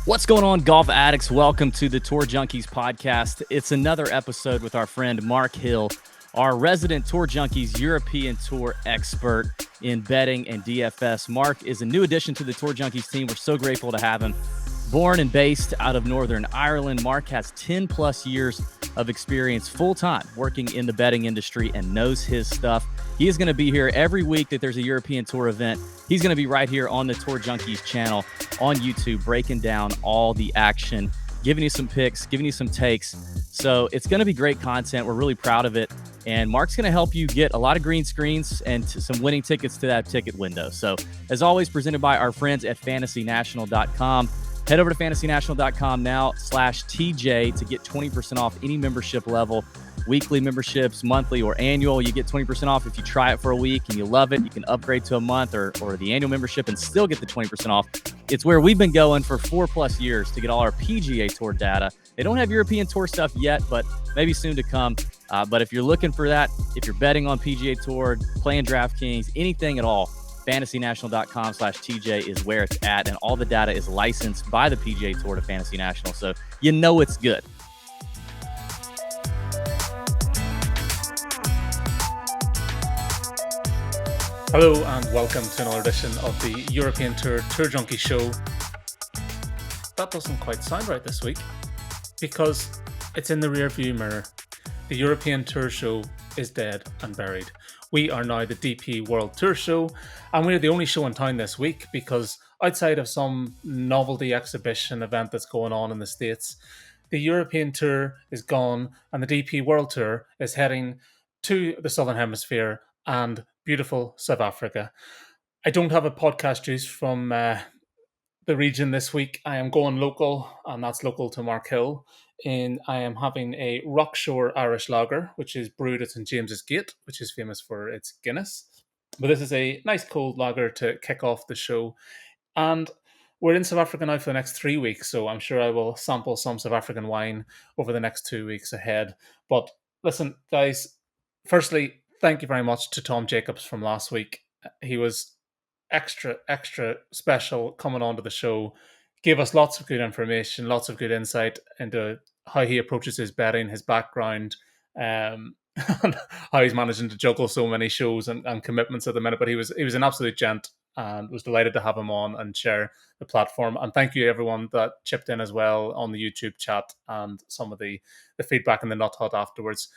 What's going on, golf addicts? Welcome to the Tour Junkies podcast. It's another episode with our friend Mark Hill, our resident Tour Junkies European Tour expert in betting and DFS. Mark is a new addition to the Tour Junkies team. We're so grateful to have him. Born and based out of Northern Ireland, Mark has 10 plus years of experience full-time working in the betting industry and knows his stuff. He is going to be here every week that there's a European Tour event. He's going to be right here on the Tour Junkies channel on YouTube, breaking down all the action, giving you some picks, giving you some takes. So it's going to be great content. We're really proud of it. And Mark's going to help you get a lot of green screens and some winning tickets to that ticket window. So as always, presented by our friends at fantasynational.com. Head over to fantasynational.com now/TJ to get 20% off any membership level. Weekly memberships, monthly or annual, you get 20% off if you try it for a week and you love it. You can upgrade to a month or the annual membership and still get the 20% off. It's where we've been going for 4+ years to get all our PGA Tour data. They don't have European Tour stuff yet, but maybe soon to come. But if you're looking for that, if you're betting on PGA Tour, playing DraftKings, anything at all, fantasynational.com/TJ is where it's at. And all the data is licensed by the PGA Tour to Fantasy National. So you know it's good. Hello and welcome to another edition of the European Tour Junkie Show. That doesn't quite sound right this week because it's in the rearview mirror. The European Tour Show is dead and buried. We are now the DP World Tour Show, and we're the only show in town this week because outside of some novelty exhibition event that's going on in the States, the European Tour is gone and the DP World Tour is heading to the Southern Hemisphere and beautiful South Africa. I don't have a podcast juice from the region this week. I am going local, and that's local to Mark Hill. And I am having a Rockshore Irish Lager, which is brewed at St James's Gate, which is famous for its Guinness. But this is a nice cold lager to kick off the show. And we're in South Africa now for the next 3 weeks, so I'm sure I will sample some South African wine over the next 2 weeks ahead. But listen, guys, firstly, thank you very much to Tom Jacobs from last week. He was extra special coming onto the show, gave us lots of good information, lots of good insight into how he approaches his betting, his background, and how he's managing to juggle so many shows and commitments at the minute. But he was an absolute gent, and was delighted to have him on and share the platform. And thank you everyone that chipped in as well on the YouTube chat and some of the feedback in the Nut Hut afterwards.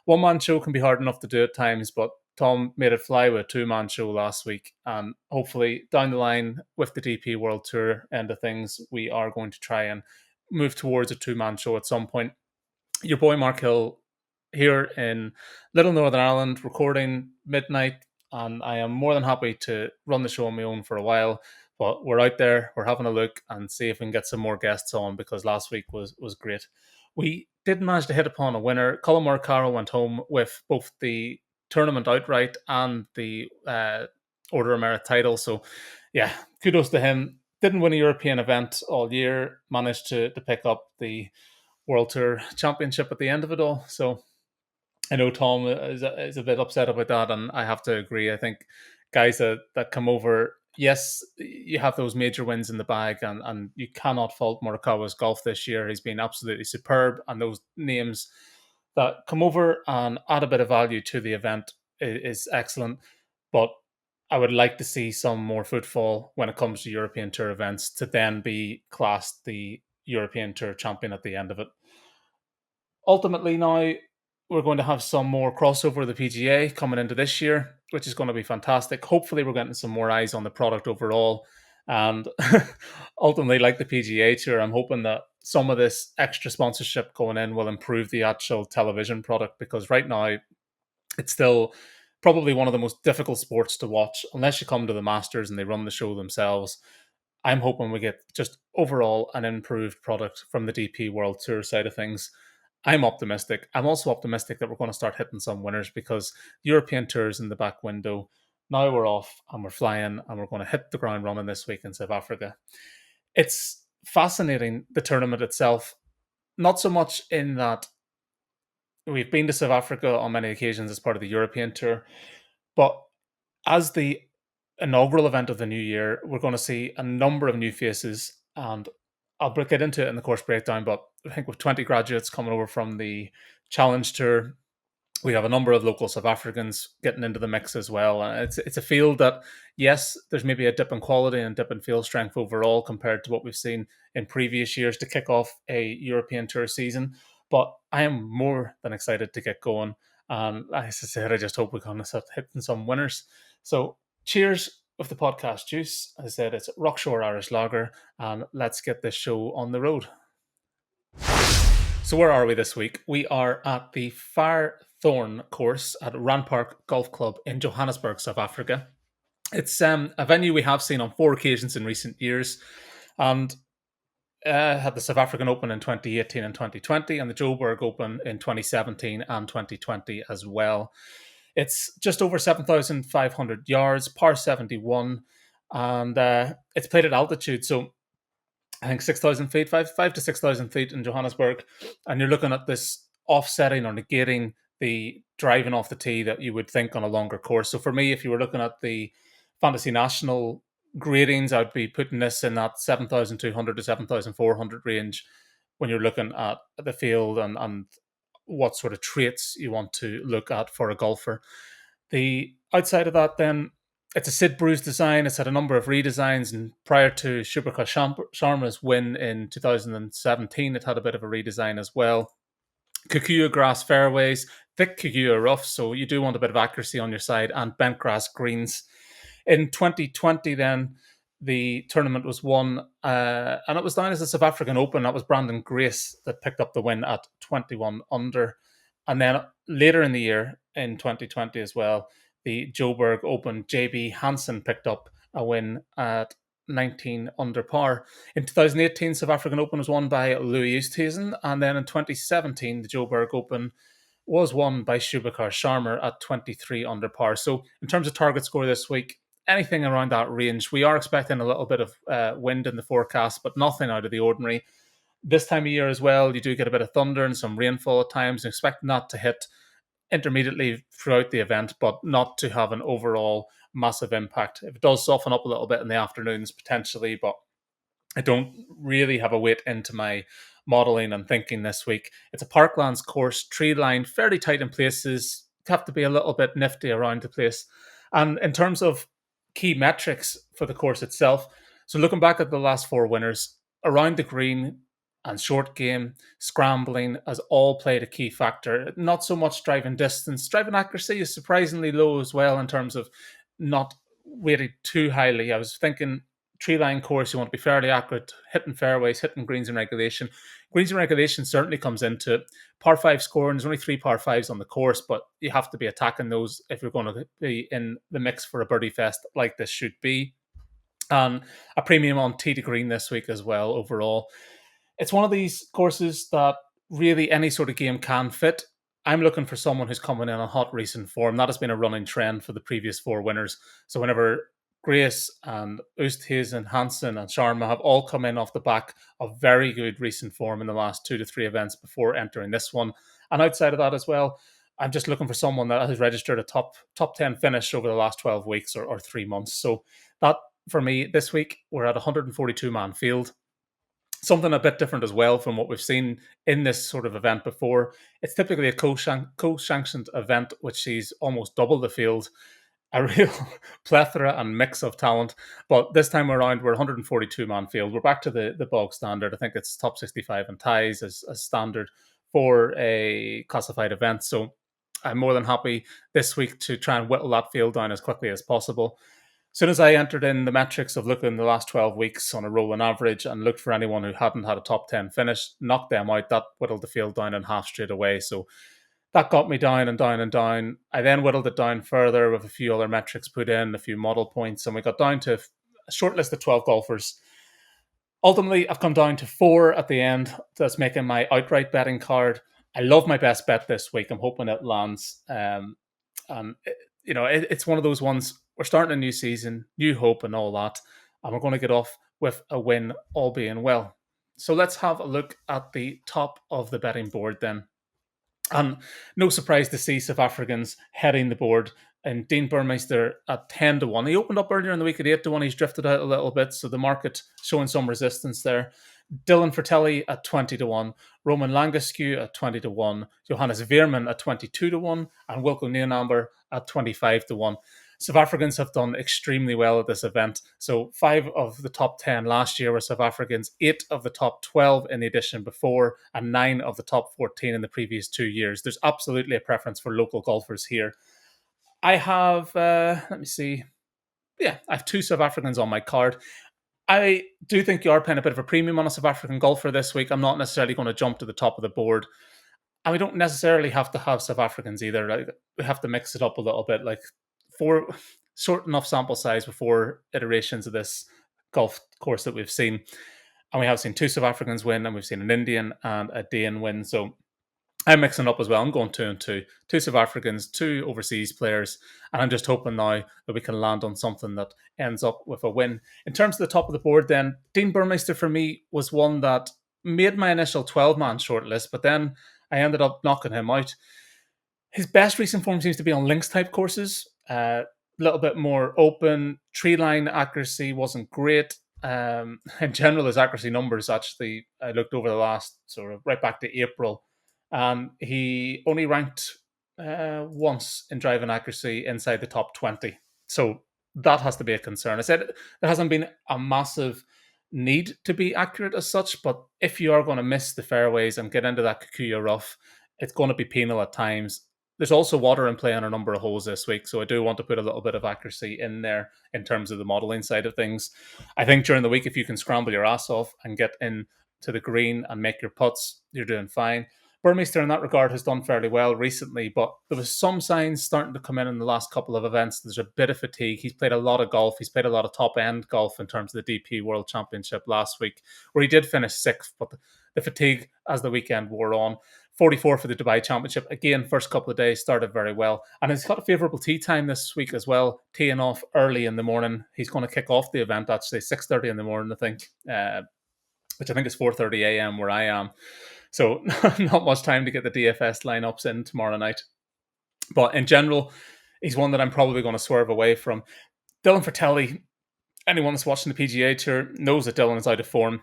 One-man show can be hard enough to do at times, but Tom made it fly with a two-man show last week. And hopefully down the line with the DP World Tour end of things, we are going to try and move towards a two-man show at some point. Your boy Mark Hill here in Little Northern Ireland, recording midnight, and I am more than happy to run the show on my own for a while. But we're out there, we're having a look and see if we can get some more guests on, because last week was great. We did manage to hit upon a winner. Colin Moricaro went home with both the tournament outright and the Order of Merit title. So, yeah, kudos to him. Didn't win a European event all year. Managed to pick up the World Tour Championship at the end of it all. So, I know Tom is a bit upset about that, and I have to agree. I think guys that come over, yes, you have those major wins in the bag, and you cannot fault Morikawa's golf this year. He's been absolutely superb, and those names that come over and add a bit of value to the event is excellent. But I would like to see some more footfall when it comes to European Tour events to then be classed the European Tour champion at the end of it. Ultimately, now we're going to have some more crossover of the PGA coming into this year, which is going to be fantastic. Hopefully, we're getting some more eyes on the product overall. And ultimately, like the PGA Tour, I'm hoping that some of this extra sponsorship going in will improve the actual television product, because right now it's still probably one of the most difficult sports to watch unless you come to the Masters and they run the show themselves. I'm hoping we get just overall an improved product from the DP World Tour side of things. I'm optimistic. I'm also optimistic that we're going to start hitting some winners, because European Tours in the back window. Now we're off and we're flying, and we're going to hit the ground running this week in South Africa. It's fascinating, the tournament itself, not so much in that we've been to South Africa on many occasions as part of the European Tour, but as the inaugural event of the new year, we're going to see a number of new faces, and I'll get into it in the course breakdown, but I think with 20 graduates coming over from the Challenge Tour, we have a number of local South Africans getting into the mix as well. And it's a field that, yes, there's maybe a dip in quality and dip in field strength overall compared to what we've seen in previous years to kick off a European Tour season. But I am more than excited to get going. And as I said, I just hope we're going to start hitting some winners. So cheers with the podcast juice. As I said, it's Rockshore Irish Lager. And let's get this show on the road. So where are we this week? We are at the Thorn course at Randpark Golf Club in Johannesburg, South Africa. It's a venue we have seen on 4 occasions in recent years, and had the South African Open in 2018 and 2020, and the Joburg Open in 2017 and 2020 as well. It's just over 7,500 yards, par 71, and it's played at altitude, so I think 6,000 feet, five to 6,000 feet in Johannesburg, and you're looking at this offsetting or negating the driving off the tee that you would think on a longer course. So for me, if you were looking at the Fantasy National gradings, I'd be putting this in that 7,200 to 7,400 range when you're looking at the field and what sort of traits you want to look at for a golfer. The outside of that, then, it's a Sid Bruce design. It's had a number of redesigns, and prior to Shubhaka Sharma's win in 2017, it had a bit of a redesign as well. Kikuyu grass fairways, thick Kikuyu rough, so you do want a bit of accuracy on your side, and bent grass greens. In 2020, then, the tournament was won, and it was down as the South African Open. That was Brandon Grace that picked up the win at 21 under. And then later in the year, in 2020 as well, the Joburg Open, JB Hansen picked up a win at 19 under par. In 2018, South African Open was won by Louis Oosthuizen, and then in 2017, the Joburg Open was won by Shubhakar Sharma at 23 under par. So in terms of target score this week, anything around that range. We are expecting a little bit of wind in the forecast, but nothing out of the ordinary. This time of year as well, you do get a bit of thunder and some rainfall at times. Expect not to hit intermediately throughout the event, but not to have an overall massive impact. If it does soften up a little bit in the afternoons, potentially, but I don't really have a weight into my modelling and thinking this week. It's a Parklands course, tree lined, fairly tight in places. Have to be a little bit nifty around the place. And in terms of key metrics for the course itself, so looking back at the last 4 winners, around the green and short game, scrambling has all played a key factor. Not so much driving distance. Driving accuracy is surprisingly low as well in terms of not weighted too highly. I was thinking tree line course, you want to be fairly accurate, hitting fairways, hitting greens in regulation. Greens in regulation certainly comes into it. Par 5 scoring, there's only 3 par 5s on the course, but you have to be attacking those if you're going to be in the mix for a birdie fest like this should be. And a premium on tee to green this week as well overall. It's one of these courses that really any sort of game can fit. I'm looking for someone who's coming in on hot recent form. That has been a running trend for the previous 4 winners. So whenever Grace and Oosthuizen, Hansen and Sharma have all come in off the back of very good recent form in the last 2 to 3 events before entering this one. And outside of that as well, I'm just looking for someone that has registered a top 10 finish over the last 12 weeks or 3 months. So that, for me, this week, we're at a 142-man field. Something a bit different as well from what we've seen in this sort of event before. It's typically a co-sanctioned event, which sees almost double the field, a real plethora and mix of talent. But this time around, we're 142-man field. We're back to the bog standard. I think it's top 65 and ties as standard for a classified event. So I'm more than happy this week to try and whittle that field down as quickly as possible. As soon as I entered in the metrics of looking the last 12 weeks on a rolling average and looked for anyone who hadn't had a top 10 finish, knocked them out, that whittled the field down in half straight away. So that got me down and down and down. I then whittled it down further with a few other metrics put in, a few model points, and we got down to a short list of 12 golfers. Ultimately, I've come down to 4 at the end. That's making my outright betting card. I love my best bet this week. I'm hoping it lands. It's one of those ones. We're starting a new season, new hope and all that. And we're going to get off with a win, all being well. So let's have a look at the top of the betting board then. And no surprise to see South Africans heading the board. And Dean Burmester at 10 to 1. He opened up earlier in the week at 8 to 1. He's drifted out a little bit. So the market showing some resistance there. Dylan Fratelli at 20-1, Roman Langescu at 20-1, Johannes Veerman at 22-1, and Wilco Nienaber at 25-1. South Africans have done extremely well at this event. So 5 of the top 10 last year were South Africans, 8 of the top 12 in the edition before, and 9 of the top 14 in the previous 2 years. There's absolutely a preference for local golfers here. I have, let me see. Yeah, I have 2 South Africans on my card. I do think you are paying a bit of a premium on a South African golfer this week. I'm not necessarily going to jump to the top of the board. And we don't necessarily have to have South Africans either. Like, we have to mix it up a little bit. Like, for short enough sample size before iterations of this golf course that we've seen. And we have seen 2 South Africans win, and we've seen an Indian and a Dane win. So I'm mixing up as well. I'm going 2 and 2. 2 South Africans, 2 overseas players. And I'm just hoping now that we can land on something that ends up with a win. In terms of the top of the board, then, Dean Burmester for me was one that made my initial 12-man shortlist, but then I ended up knocking him out. His best recent form seems to be on links type courses. A little bit more open. Tree line accuracy wasn't great. In general, his accuracy numbers, actually, I looked over the last sort of right back to April, and he only ranked once in driving accuracy inside the top 20. So that has to be a concern. I said there hasn't been a massive need to be accurate as such, but if you are going to miss the fairways and get into that Kikuyu rough, it's going to be penal at times. There's also water in play on a number of holes this week, so I do want to put a little bit of accuracy in there in terms of the modelling side of things. I think during the week, if you can scramble your ass off and get in to the green and make your putts, you're doing fine. Burmester in that regard has done fairly well recently, but there was some signs starting to come in the last couple of events. There's a bit of fatigue. He's played a lot of golf. He's played a lot of top-end golf in terms of the DP World Championship last week, where he did finish 6th, but the fatigue as the weekend wore on. 44 for the Dubai Championship. Again, first couple of days started very well. And he's got a favourable tee time this week as well, teeing off early in the morning. He's going to kick off the event, actually, 6:30 in the morning, I think, which I think is 4:30 a.m. where I am. So not much time to get the DFS lineups in tomorrow night. But in general, he's one that I'm probably going to swerve away from. Dylan Fratelli, anyone that's watching the PGA Tour knows that Dylan is out of form.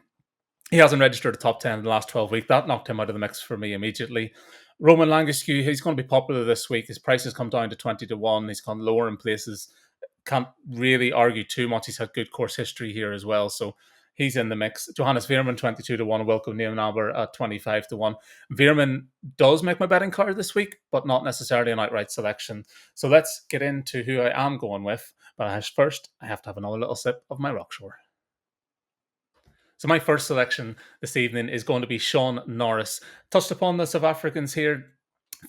He hasn't registered a top 10 in the last 12 weeks. That knocked him out of the mix for me immediately. Roman Langescu, he's going to be popular this week. His price has come down to 20-1. He's gone lower in places. Can't really argue too much. He's had good course history here as well. So he's in the mix. Johannes Veerman, 22-1. Wilco Nienaber at 25-1. Veerman does make my betting card this week, but not necessarily an outright selection. So let's get into who I am going with. But first, I have to have another little sip of my Rockshore. So my first selection this evening is going to be Sean Norris. Touched upon the South Africans here.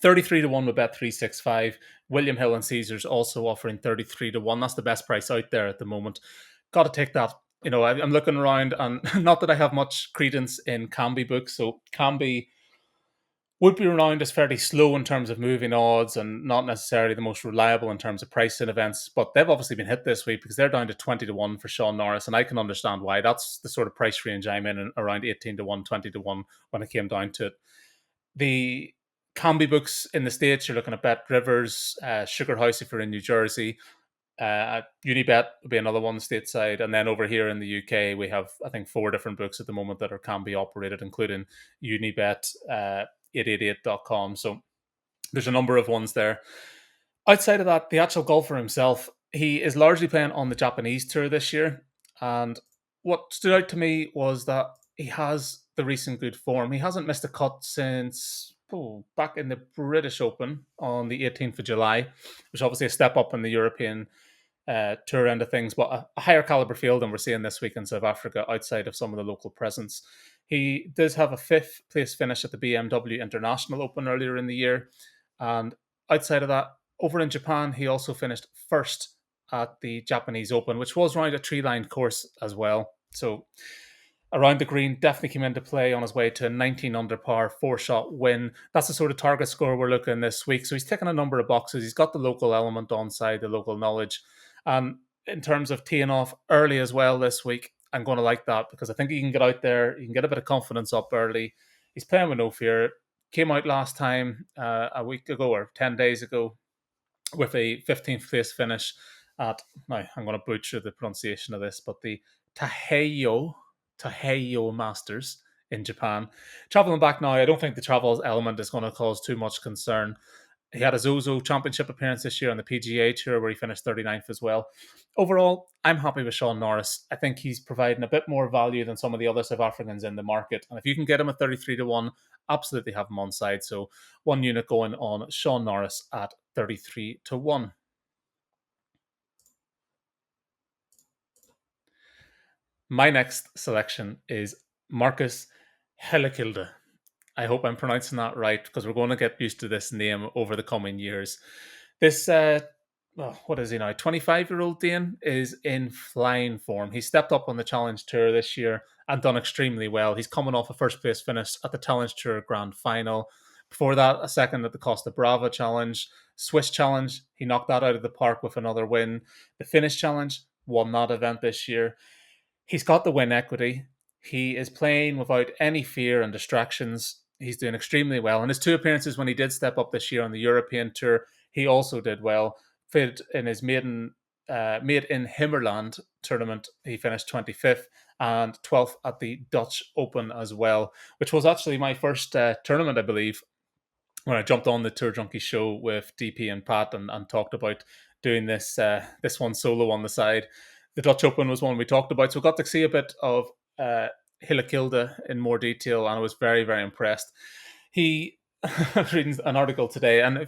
33-1 with Bet365. William Hill and Caesars also offering 33-1. That's the best price out there at the moment. Got to take that. You know, I'm looking around, and not that I have much credence in Camby books. So Camby would be renowned as fairly slow in terms of moving odds and not necessarily the most reliable in terms of pricing events. But they've obviously been hit this week because they're down to 20-1 for Sean Norris. And I can understand why. That's the sort of price range I'm in, around 18-1, 20-1 when it came down to it. The Camby books in the States, you're looking at Bet Rivers, Sugar House if you're in New Jersey. Unibet would be another one stateside. And then over here in the UK, we have, I think, 4 different books at the moment that are Camby operated, including Unibet, 888.com. So there's a number of ones there. Outside of that, the actual golfer himself, he is largely playing on the Japanese tour this year. And what stood out to me was that he has the recent good form. He hasn't missed a cut since back in the British Open on the 18th of July, which is obviously a step up in the European tour end of things, but a higher caliber field than we're seeing this week in South Africa outside of some of the local presence. He does have a 5th place finish at the BMW International Open earlier in the year. And outside of that, over in Japan, he also finished 1st at the Japanese Open, which was around a tree-lined course as well. So around the green, definitely came into play on his way to a 19 under par, 4-shot win. That's the sort of target score we're looking this week. So he's ticking a number of boxes. He's got the local element on side, the local knowledge. In terms of teeing off early as well this week, I'm going to like that because I think he can get out there. He can get a bit of confidence up early. He's playing with no fear. Came out last time a week ago or 10 days ago with a 15th place finish at, now I'm going to butcher the pronunciation of this, but the Taheyo Taiyo Masters in Japan. Traveling back now, I don't think the travel element is going to cause too much concern. He had a Zozo Championship appearance this year on the PGA Tour where he finished 39th as well. Overall, I'm happy with Sean Norris. I think he's providing a bit more value than some of the other South Africans in the market. And if you can get him at 33 to 1, absolutely have him on side. So one unit going on Sean Norris at 33 to 1. My next selection is Marcus Helekilde. I hope I'm pronouncing that right because we're going to get used to this name over the coming years. This, what is he now? 25-year-old Dane is in flying form. He stepped up on the Challenge Tour this year and done extremely well. He's coming off a first place finish at the Challenge Tour Grand Final. Before that, a second at the Costa Brava Challenge. Swiss Challenge, he knocked that out of the park with another win. The Finnish Challenge, won that event this year. He's got the win equity. He is playing without any fear and distractions. He's doing extremely well. In his two appearances when he did step up this year on the European Tour, he also did well. Fit in his maiden Made in Himmerland tournament, he finished 25th and 12th at the Dutch Open as well, which was actually my first tournament, I believe, when I jumped on the Tour Junkies show with DP and Pat and talked about doing this one solo on the side. The Dutch Open was one we talked about, so I got to see a bit of Helekilde in more detail, and I was very, very impressed. I was reading an article today, and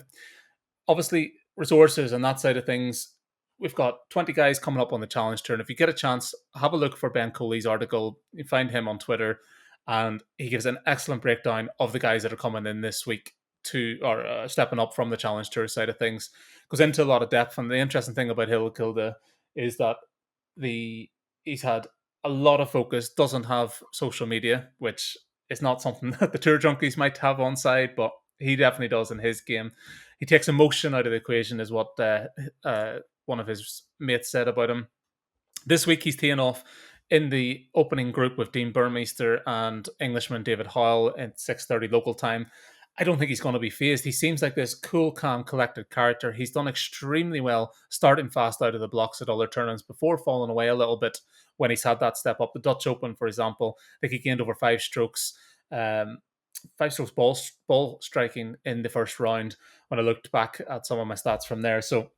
obviously resources and that side of things, we've got 20 guys coming up on the Challenge Tour, and if you get a chance, have a look for Ben Coley's article. You find him on Twitter, and he gives an excellent breakdown of the guys that are coming in this week stepping up from the Challenge Tour side of things. Goes into a lot of depth, and the interesting thing about Helekilde is that he's had a lot of focus, doesn't have social media, which is not something that the Tour Junkies might have on side, but he definitely does in his game. He takes emotion out of the equation, is what one of his mates said about him. This week he's teeing off in the opening group with Dean Burmester and Englishman David Howell at 6:30 local time. I don't think he's going to be phased. He seems like this cool, calm, collected character. He's done extremely well starting fast out of the blocks at other tournaments before falling away a little bit when he's had that step up. The Dutch Open, for example, I think he gained over 5 strokes. 5 strokes ball striking in the first round when I looked back at some of my stats from there. So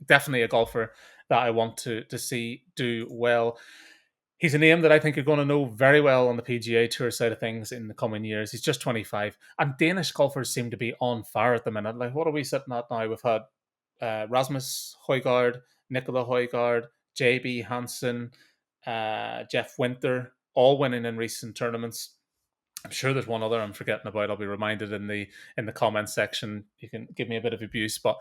definitely a golfer that I want to see do well. He's a name that I think you're going to know very well on the PGA Tour side of things in the coming years. He's just 25. And Danish golfers seem to be on fire at the minute. Like, what are we sitting at now? We've had Rasmus Højgaard, Nicola Højgaard, JB Hansen, Jeff Winter, all winning in recent tournaments. I'm sure there's one other I'm forgetting about. I'll be reminded in the comments section. You can give me a bit of abuse, but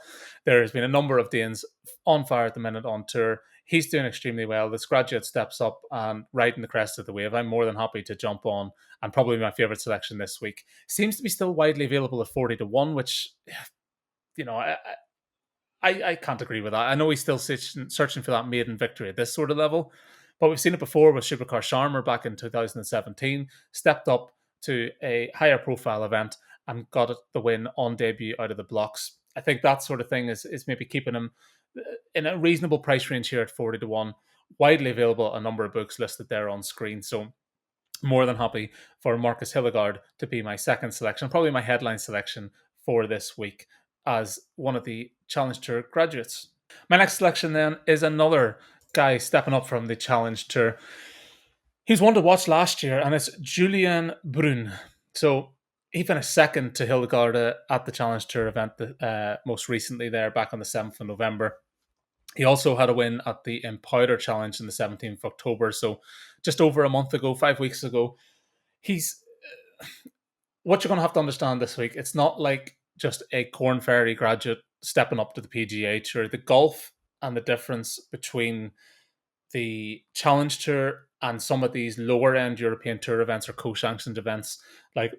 there has been a number of Danes on fire at the minute on tour. He's doing extremely well. This graduate steps up and riding the crest of the wave. I'm more than happy to jump on, and probably my favorite selection this week. Seems to be still widely available at 40 to 1, which, you know, I can't agree with that. I know he's still searching for that maiden victory at this sort of level, but we've seen it before with Shubhakar Sharma back in 2017. Stepped up to a higher profile event and got the win on debut out of the blocks. I think that sort of thing is maybe keeping him in a reasonable price range here at 40 to 1. Widely available, a number of books listed there on screen. So more than happy for Marcus Helekilde to be my second selection, probably my headline selection for this week as one of the Challenge Tour graduates. My next selection then is another guy stepping up from the Challenge Tour. He's one to watch last year, and it's Julian Brun. So he finished second to Helekilde at the Challenge Tour event most recently there back on the 7th of November. He also had a win at the Empowder Challenge on the 17th of October, so just over a month ago, 5 weeks ago. He's what you're going to have to understand this week. It's not like just a Corn Ferry graduate stepping up to the PGA Tour. The golf and the difference between the Challenge Tour and some of these lower end European Tour events or co-sanctioned events, like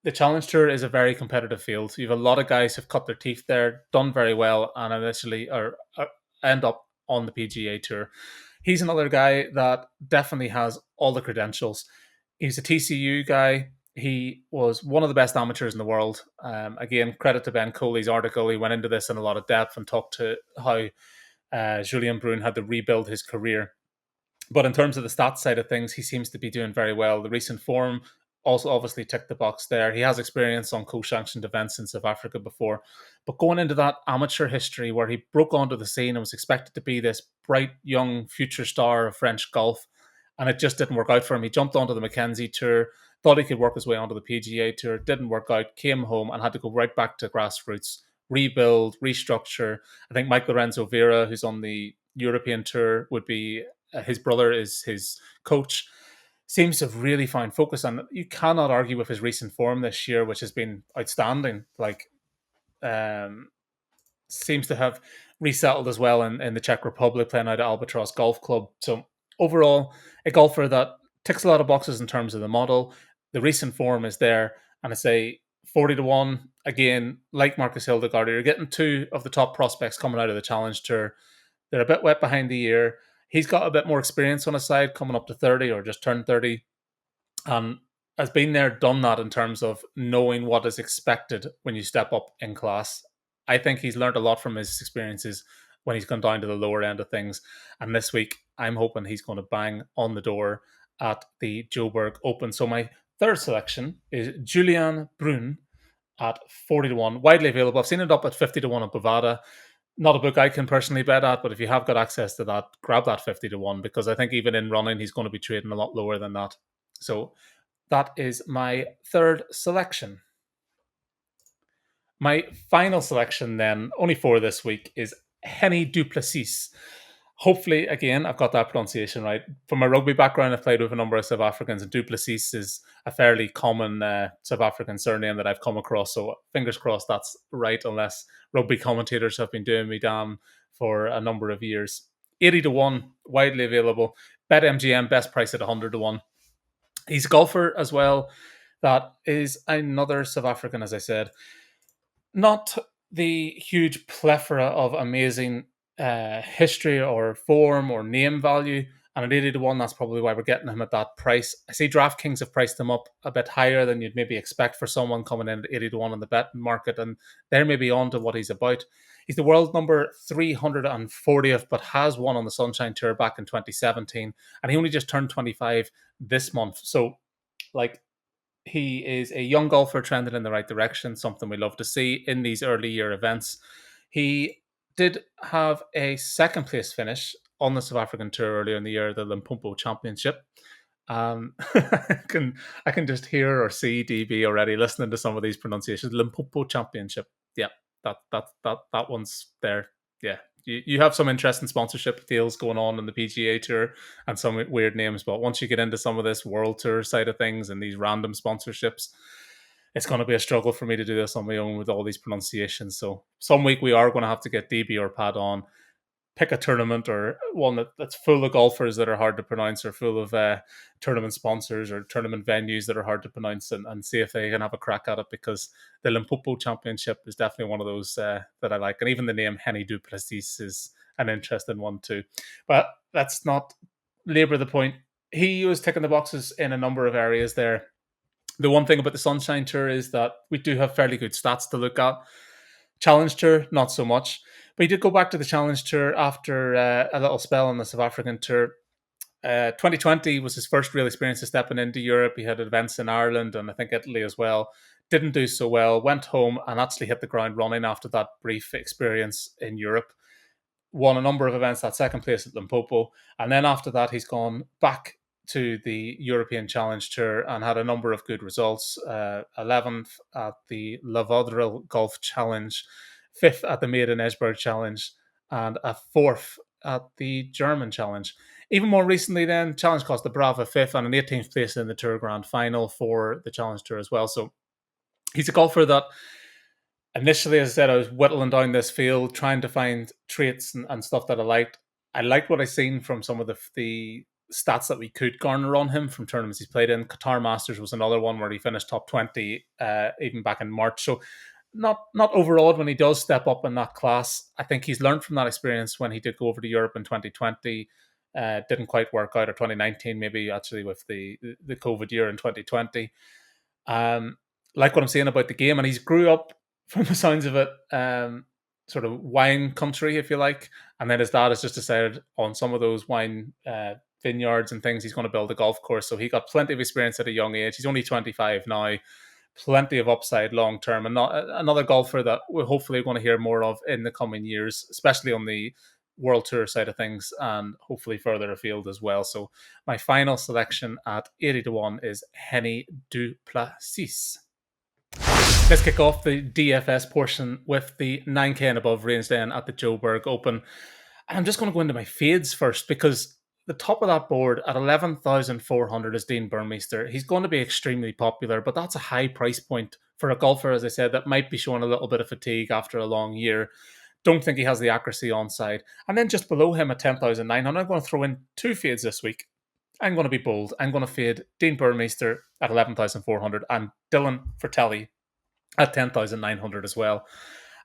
the Challenge Tour is a very competitive field. You have a lot of guys who've cut their teeth there, done very well, and initially end up on the PGA Tour. He's another guy that definitely has all the credentials. He's a TCU guy. He was one of the best amateurs in the world. Again, credit to Ben Coley's article. He went into this in a lot of depth and talked to how Julian Brune had to rebuild his career. But in terms of the stats side of things, he seems to be doing very well. The recent form also obviously ticked the box there. He has experience on co-sanctioned events in South Africa before. But going into that amateur history where he broke onto the scene and was expected to be this bright young future star of French golf, and it just didn't work out for him. He jumped onto the Mackenzie Tour, thought he could work his way onto the PGA Tour, didn't work out, came home and had to go right back to grassroots, rebuild, restructure. I think Mike Lorenzo Vera, who's on the European Tour, would be his brother is his coach, seems to have really found focus. And you cannot argue with his recent form this year, which has been outstanding. Like, seems to have resettled as well in the Czech Republic, playing out at Albatross Golf Club. So overall, a golfer that ticks a lot of boxes in terms of the model. The recent form is there, and I say 40-1 again. Like Marcus Hildegard, you're getting two of the top prospects coming out of the Challenge Tour. They're a bit wet behind the ear. He's got a bit more experience on his side, coming up to 30 or just turned 30, and has been there, done that in terms of knowing what is expected when you step up in class. I think he's learned a lot from his experiences when he's gone down to the lower end of things. And this week, I'm hoping he's going to bang on the door at the Joburg Open. So my third selection is Julian Brune at 40-1, widely available. I've seen it up at 50-1 on Bovada. Not a book I can personally bet at, but if you have got access to that, grab that 50-1, because I think even in running, he's going to be trading a lot lower than that. So that is my third selection. My final selection, then, only for this week, is Henny Du Plessis. Hopefully, again, I've got that pronunciation right. From my rugby background, I've played with a number of South Africans, and Du Plessis is a fairly common South African surname that I've come across. So fingers crossed that's right, unless rugby commentators have been doing me down for a number of years. 80-1, widely available. BetMGM, best price at 100-1. He's a golfer as well. That is another South African, as I said. Not the huge plethora of amazing history or form or name value. And at 80-1, that's probably why we're getting him at that price. I see DraftKings have priced him up a bit higher than you'd maybe expect for someone coming in at 80-1 on the betting market. And they're maybe on to what he's about. He's the world number 340th, but has won on the Sunshine Tour back in 2017. And he only just turned 25 this month. So, like, he is a young golfer trending in the right direction, something we love to see in these early year events. He did have a second place finish on the South African Tour earlier in the year, the Limpopo Championship. I can just hear or see DB already listening to some of these pronunciations. Limpopo Championship. Yeah, that one's there. Yeah, you have some interesting sponsorship deals going on in the PGA Tour and some weird names, but once you get into some of this World Tour side of things and these random sponsorships, it's going to be a struggle for me to do this on my own with all these pronunciations. So some week we are going to have to get DB or Pat on, pick a tournament or one that's full of golfers that are hard to pronounce, or full of tournament sponsors or tournament venues that are hard to pronounce, and see if they can have a crack at it, because the Limpopo Championship is definitely one of those that I like. And even the name Henny Du Plessis is an interesting one too. But let's not labor the point. He was ticking the boxes in a number of areas there. The one thing about the Sunshine Tour is that we do have fairly good stats to look at. Challenge Tour, not so much. But he did go back to the Challenge Tour after a little spell on the South African Tour. 2020 was his first real experience of stepping into Europe. He had events in Ireland and I think Italy as well. Didn't do so well. Went home and actually hit the ground running after that brief experience in Europe. Won a number of events, that second place at Limpopo. And then after that, he's gone back to the European Challenge Tour and had a number of good results. 11th at the Lavodril Golf Challenge, 5th at the Maiden Esberg Challenge, and a 4th at the German Challenge. Even more recently then, Challenge Costa Brava 5th and an 18th place in the Tour Grand Final for the Challenge Tour as well. So he's a golfer that initially, as I said, I was whittling down this field, trying to find traits and stuff that I liked. I liked what I seen from some of the stats that we could garner on him from tournaments he's played in. Qatar Masters was another one where he finished top 20 even back in March. So not overawed when he does step up in that class. I think he's learned from that experience when he did go over to Europe in 2020. Didn't quite work out, or 2019 maybe, actually, with the COVID year in 2020. Like what I'm saying about the game, and he's grew up, from the sounds of it, sort of wine country, if you like. And then his dad has just decided on some of those wine vineyards and things. He's going to build a golf course. So he got plenty of experience at a young age. He's only 25 now. Plenty of upside long term, and not another golfer that we're hopefully going to hear more of in the coming years, especially on the World Tour side of things, and hopefully further afield as well. So my final selection at 80 to 1 is Henny Du Plessis. Let's kick off the DFS portion with the 9k and above range then at the Joburg Open. And I'm just going to go into my fades first, because the top of that board at 11,400 is Dean Burmester. He's going to be extremely popular, but that's a high price point for a golfer, as I said, that might be showing a little bit of fatigue after a long year. Don't think he has the accuracy on side. And then just below him at 10,900, I'm going to throw in two fades this week. I'm going to be bold. I'm going to fade Dean Burmester at 11,400 and Dylan Fratelli at 10,900 as well.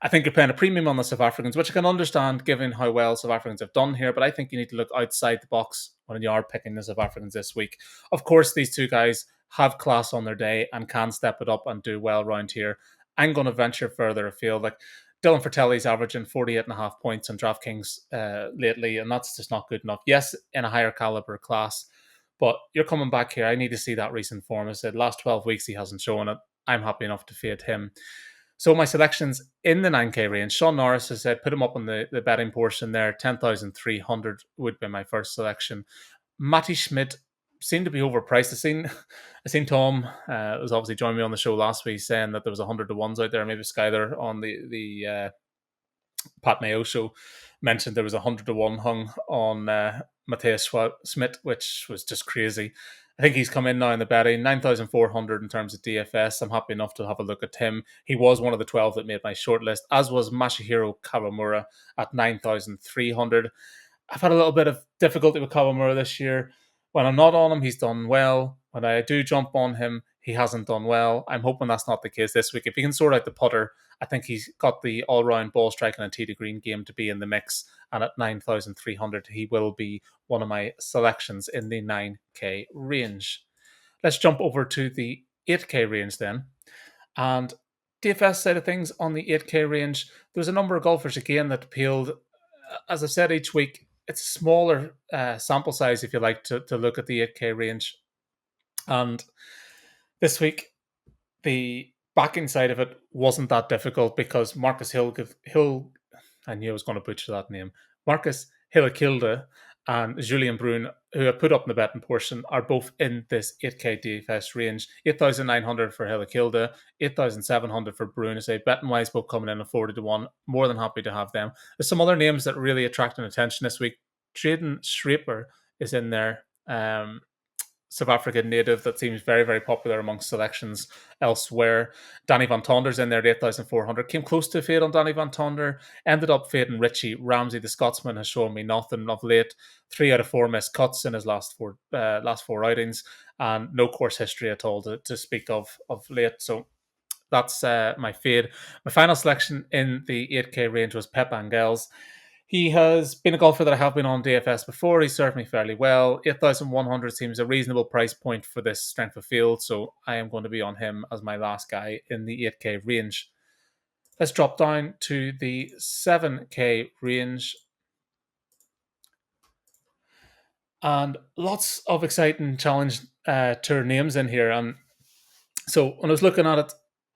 I think you're playing a premium on the South Africans, which I can understand given how well South Africans have done here, but I think you need to look outside the box when you are picking the South Africans this week. Of course, these two guys have class on their day and can step it up and do well around here. I'm going to venture further afield. Like Dylan Fratelli's averaging 48.5 points on DraftKings lately, and that's just not good enough. Yes, in a higher caliber class, but you're coming back here. I need to see that recent form. I said last 12 weeks he hasn't shown it. I'm happy enough to fade him. So my selections in the 9k range, Sean Norris has said, put him up on the betting portion there. 10,300 would be my first selection. Matty Schmidt seemed to be overpriced. I seen Tom was obviously joined me on the show last week saying that there was 100 to 1s out there. Maybe Skyler on the Pat Mayo show mentioned there was 100 to 1 hung on Matthias Schmidt, which was just crazy. I think he's come in now in the betting, 9,400 in terms of DFS. I'm happy enough to have a look at him. He was one of the 12 that made my shortlist, as was Masahiro Kawamura at 9,300. I've had a little bit of difficulty with Kawamura this year. When I'm not on him, he's done well. When I do jump on him, he hasn't done well. I'm hoping that's not the case this week. If he can sort out the putter, I think he's got the all-round ball striking and tee to green game to be in the mix. And at 9,300, he will be one of my selections in the 9k range. Let's jump over to the 8k range then. And DFS side of things, on the 8k range, there's a number of golfers again that appealed. As I said, each week, it's a smaller sample size, if you like, to look at the 8k range. And this week, the backing side of it wasn't that difficult because Marcus I knew I was going to butcher that name. Marcus Helekilde and Julian Brune, who I put up in the betting portion, are both in this 8k DFS range. 8,900 for Helekilde, 8,700 for Brune. I say betting wise, both coming in at 40 to 1. More than happy to have them. There's some other names that really attracted attention this week. Traden Schraper is in there. South African native that seems very, very popular amongst selections elsewhere. Danny Van Tonder's in there at 8,400. Came close to a fade on Danny Van Tonder. Ended up fading Richie Ramsey. The Scotsman has shown me nothing of late. 3 out of 4 missed cuts in his last four outings, and no course history at all to speak of late. So that's my fade. My final selection in the 8k range was Pep Angels. He has been a golfer that I have been on DFS before. He served me fairly well. 8,100 seems a reasonable price point for this strength of field, so I am going to be on him as my last guy in the 8k range. Let's drop down to the 7k range. And lots of exciting challenge tour names in here. And so when I was looking at it,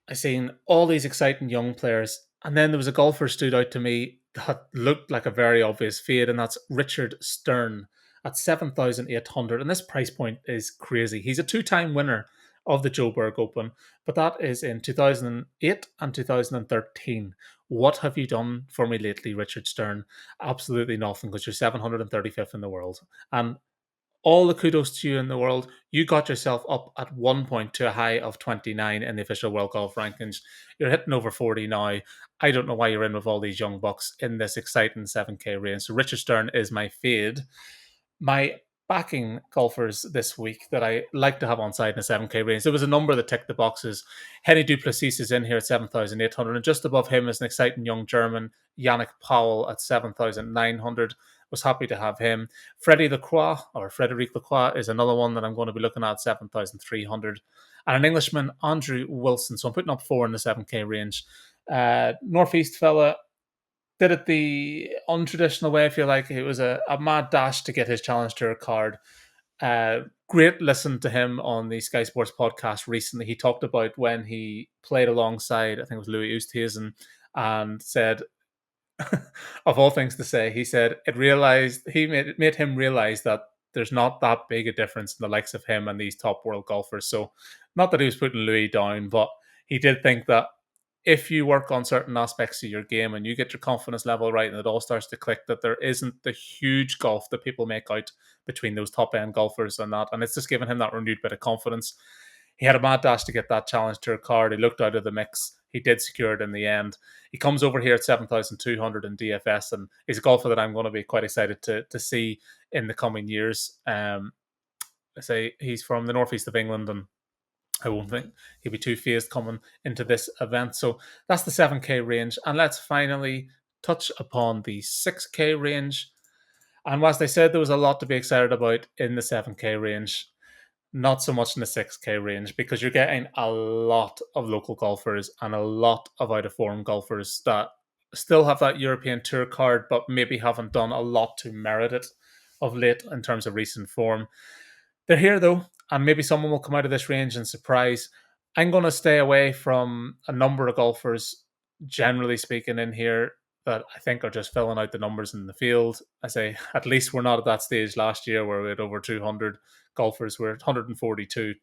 I seen all these exciting young players. And then there was a golfer stood out to me that looked like a very obvious fade, and that's Richard Stern at 7,800. And this price point is crazy. He's a 2-time winner of the Joburg Open, but that is in 2008 and 2013. What have you done for me lately, Richard Stern? Absolutely nothing, because you're 735th in the world. And all the kudos to you in the world. You got yourself up at one point to a high of 29 in the official World Golf Rankings. You're hitting over 40 now. I don't know why you're in with all these young bucks in this exciting 7k range. So Richard Stern is my fade. My backing golfers this week that I like to have on side in the 7k range, there was a number that ticked the boxes. Henny Du Plessis is in here at 7,800, and just above him is an exciting young German, Yannick Powell, at 7,900. Was happy to have him. Frederic Lacroix is another one that I'm going to be looking at 7,300. And an Englishman, Andrew Wilson. So I'm putting up 4 in the 7k range. Northeast fella, did it the untraditional way. I feel like it was a mad dash to get his Challenge Tour card. Great listen to him on the Sky Sports podcast recently. He talked about when he played alongside, I think it was Louis Oosthuizen, and said, of all things to say, he said it made him realize that there's not that big a difference in the likes of him and these top world golfers. So, not that he was putting Louis down, but he did think that if you work on certain aspects of your game and you get your confidence level right and it all starts to click, that there isn't the huge gulf that people make out between those top end golfers and that. And it's just given him that renewed bit of confidence. He had a mad dash to get that Challenge Tour card. He looked out of the mix. He did secure it in the end. He comes over here at 7,200 in DFS, and he's a golfer that I'm going to be quite excited to see in the coming years. I say he's from the northeast of England, and I won't think he'll be too phased coming into this event. So that's the 7K range. And let's finally touch upon the 6K range. And whilst I said there was a lot to be excited about in the 7K range, not so much in the 6K range, because you're getting a lot of local golfers and a lot of out of form golfers that still have that European Tour card, but maybe haven't done a lot to merit it of late in terms of recent form. They're here though, and maybe someone will come out of this range and surprise. I'm going to stay away from a number of golfers, generally speaking, in here that I think are just filling out the numbers in the field. I say at least we're not at that stage last year where we had over 200 golfers. We're at 142.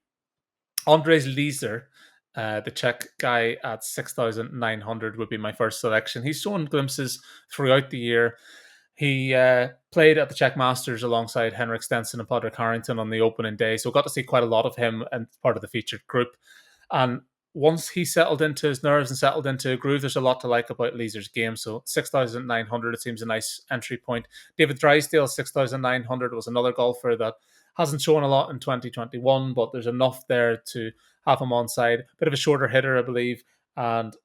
Andres Leezer, the Czech guy at 6,900 would be my first selection. He's shown glimpses throughout the year. He played at the Czech Masters alongside Henrik Stenson and Padraig Harrington on the opening day, so got to see quite a lot of him and part of the featured group. And once he settled into his nerves and settled into a groove, there's a lot to like about Leezer's game. So 6,900, it seems a nice entry point. David Drysdale, 6,900, was another golfer that hasn't shown a lot in 2021, but there's enough there to have him on side. Bit of a shorter hitter, I believe, and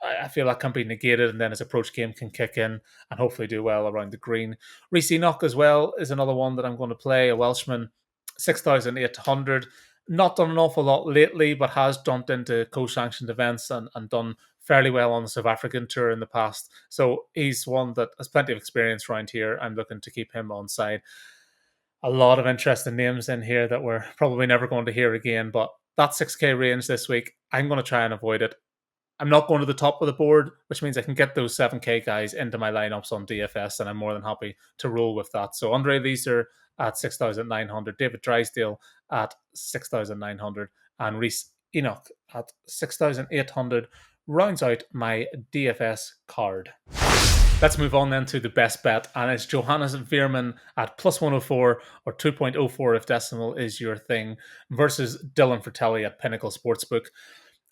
I feel that can be negated, and then his approach game can kick in and hopefully do well around the green. Reece Enoch as well is another one that I'm going to play, a Welshman, 6,800. Not done an awful lot lately, but has jumped into co-sanctioned events and done fairly well on the South African tour in the past. So he's one that has plenty of experience around here. I'm looking to keep him on side. A lot of interesting names in here that we're probably never going to hear again, but that 6K range this week, I'm going to try and avoid it. I'm not going to the top of the board, which means I can get those 7K guys into my lineups on DFS, and I'm more than happy to roll with that. So Andre Leezer at 6,900, David Drysdale at 6,900, and Reece Enoch at 6,800 rounds out my DFS card. Let's move on then to the best bet, and it's Johannes Veerman at plus 104 or 2.04 if decimal is your thing versus Dylan Fratelli at Pinnacle Sportsbook.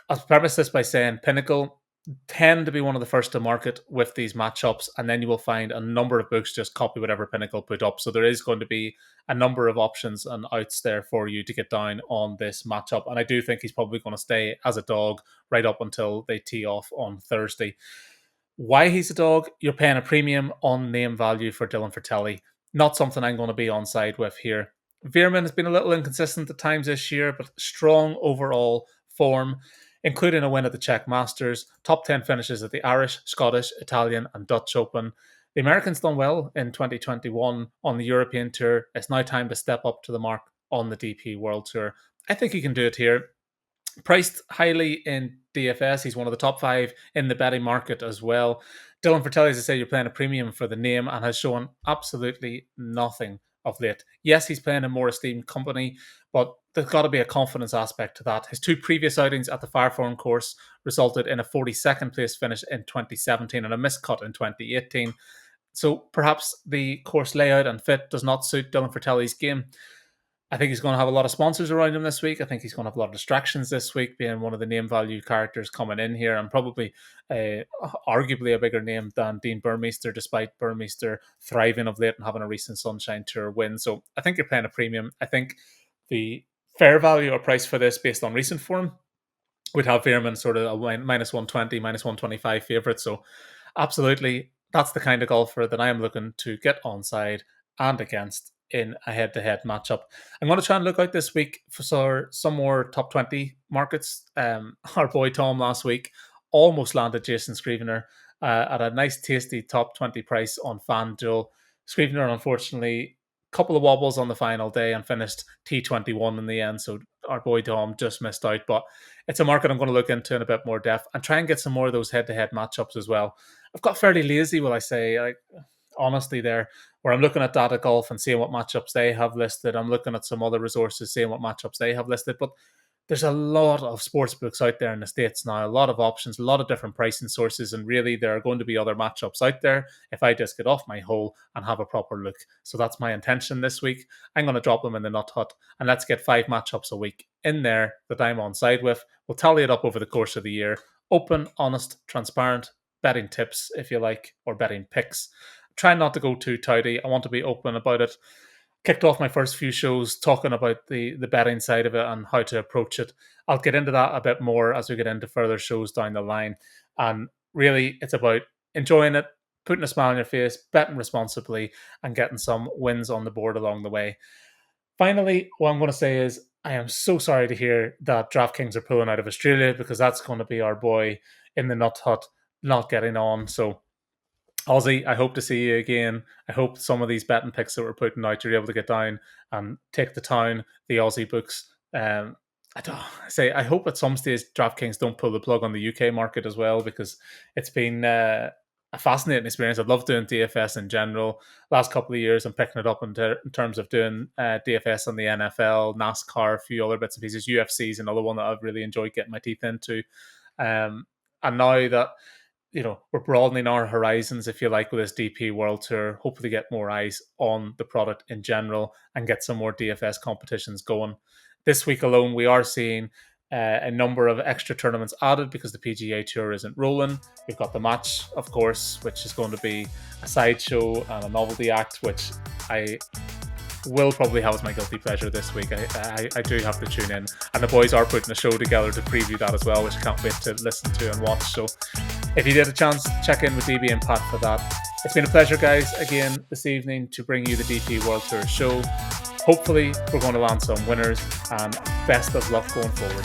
I'll preface this by saying Pinnacle tend to be one of the first to market with these matchups, and then you will find a number of books just copy whatever Pinnacle put up. So there is going to be a number of options and outs there for you to get down on this matchup. And I do think he's probably going to stay as a dog right up until they tee off on Thursday. Why he's a dog? You're paying a premium on name value for Dylan Fratelli. Not something I'm going to be on side with here. Veerman has been a little inconsistent at times this year, but strong overall form, including a win at the Czech Masters, top 10 finishes at the Irish, Scottish, Italian, and Dutch Open. The Americans done well in 2021 on the European Tour. It's now time to step up to the mark on the DP World Tour. I think he can do it here. Priced highly in DFS. He's one of the top 5 in the betting market as well. Dylan Fratelli, as I say, you're playing a premium for the name and has shown absolutely nothing of late. Yes, he's playing a more esteemed company, but there's got to be a confidence aspect to that. His 2 previous outings at the Fireforum course resulted in a 42nd place finish in 2017 and a miscut in 2018. So perhaps the course layout and fit does not suit Dylan Fratelli's game. I think he's going to have a lot of sponsors around him this week. I think he's going to have a lot of distractions this week, being one of the name value characters coming in here, and probably arguably a bigger name than Dean Burmester, despite Burmester thriving of late and having a recent Sunshine Tour win. So I think you're paying a premium. I think the fair value or price for this based on recent form would have Veerman sort of a minus 120, minus 125 favourite. So absolutely, that's the kind of golfer that I am looking to get on side and against in a head-to-head matchup. I'm going to try and look out this week for some more top 20 markets. Our boy Tom last week almost landed Jason Scrivener at a nice, tasty top 20 price on FanDuel. Scrivener, unfortunately, a couple of wobbles on the final day and finished T21 in the end. So our boy Dom just missed out. But it's a market I'm going to look into in a bit more depth and try and get some more of those head-to-head matchups as well. I've got fairly lazy, will I say, honestly, there, where I'm looking at Data Golf and seeing what matchups they have listed. I'm looking at some other resources, seeing what matchups they have listed. But there's a lot of sports books out there in the States now, a lot of options, a lot of different pricing sources, and really there are going to be other matchups out there if I just get off my hole and have a proper look. So that's my intention this week. I'm going to drop them in the Nut Hut, and let's get 5 matchups a week in there that I'm on side with. We'll tally it up over the course of the year. Open, honest, transparent, betting tips, if you like, or betting picks. Try not to go too tidy. I want to be open about it. Kicked off my first few shows talking about the betting side of it and how to approach it. I'll get into that a bit more as we get into further shows down the line. And really, it's about enjoying it, putting a smile on your face, betting responsibly, and getting some wins on the board along the way. Finally, what I'm going to say is I am so sorry to hear that DraftKings are pulling out of Australia, because that's going to be our boy in the Nut Hut not getting on. So Aussie, I hope to see you again. I hope some of these betting picks that we're putting out, you're able to get down and take the town, the Aussie books. I hope at some stage DraftKings don't pull the plug on the UK market as well, because it's been a fascinating experience. I've loved doing DFS in general. Last couple of years, I'm picking it up in terms of doing DFS on the NFL, NASCAR, a few other bits and pieces. UFC is another one that I've really enjoyed getting my teeth into. And now that we're broadening our horizons, if you like, with this DP World Tour, hopefully get more eyes on the product in general and get some more DFS competitions going. This week alone, we are seeing a number of extra tournaments added because the PGA Tour isn't rolling. We've got the match, of course, which is going to be a sideshow and a novelty act, which I will probably have as my guilty pleasure this week. I do have to tune in, and the boys are putting a show together to preview that as well, which I can't wait to listen to and watch. So if you get a chance, check in with DB and Pat for that. It's been a pleasure, guys, again this evening to bring you the DP World Tour show. Hopefully we're going to land some winners, and best of luck going forward.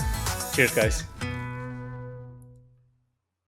Cheers, guys.